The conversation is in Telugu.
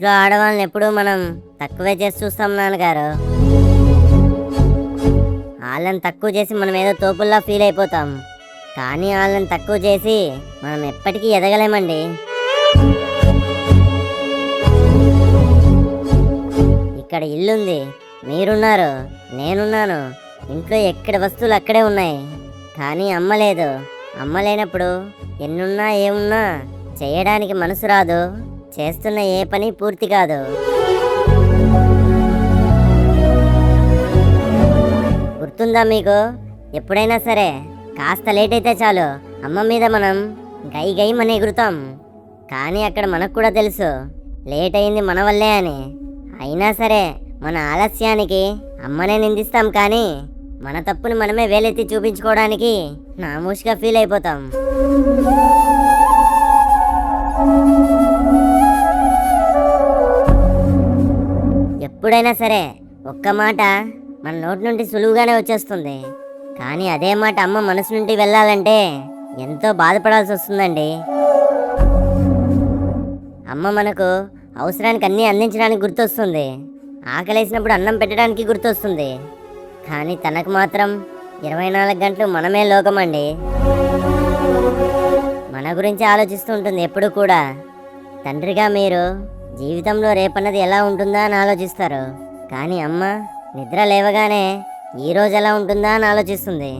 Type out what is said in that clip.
ఇంట్లో ఆడవాళ్ళని ఎప్పుడూ మనం తక్కువే చేసి చూస్తాం నాన్నగారు. వాళ్ళని తక్కువ చేసి మనం ఏదో తోపుల్లా ఫీల్ అయిపోతాం. కానీ వాళ్ళని తక్కువ చేసి మనం ఎప్పటికీ ఎదగలేమండి. ఇక్కడ ఇల్లుంది, మీరున్నారు, నేనున్నాను. ఇంట్లో ఎక్కడ వస్తువులు అక్కడే ఉన్నాయి. కానీ అమ్మ లేదు. అమ్మ లేనప్పుడు ఎన్నున్నా ఏమున్నా చేయడానికి మనసు రాదు. చేస్తున్న ఏ పని పూర్తి కాదు. గుర్తుందా మీకు? ఎప్పుడైనా సరే కాస్త లేట్ అయితే చాలు అమ్మ మీద మనం గై గై మన ఎగురుతాం. కానీ అక్కడ మనకు కూడా తెలుసు లేట్ అయింది మన వల్లే అని. అయినా సరే మన ఆలస్యానికి అమ్మనే నిందిస్తాం. కానీ మన తప్పుని మనమే వేలెత్తి చూపించుకోవడానికి నామూషిగా ఫీల్ అయిపోతాం. ఎప్పుడైనా సరే ఒక్క మాట మన నోటి నుండి సులువుగానే వచ్చేస్తుంది. కానీ అదే మాట అమ్మ మనసు నుండి వెళ్ళాలంటే ఎంతో బాధపడాల్సి వస్తుందండి. అమ్మ మనకు అవసరానికి అన్నీ అందించడానికి గుర్తొస్తుంది. ఆకలేసినప్పుడు అన్నం పెట్టడానికి గుర్తొస్తుంది. కానీ తనకు మాత్రం 24 గంటలు మనమే లోకమండి. మన గురించి ఆలోచిస్తూ ఉంటుంది ఎప్పుడు కూడా. తండ్రిగా మీరు జీవితంలో రేపన్నది ఎలా ఉంటుందా అని ఆలోచిస్తారు. కానీ అమ్మ నిద్ర లేవగానే ఈరోజు ఎలా ఉంటుందా అని ఆలోచిస్తుంది.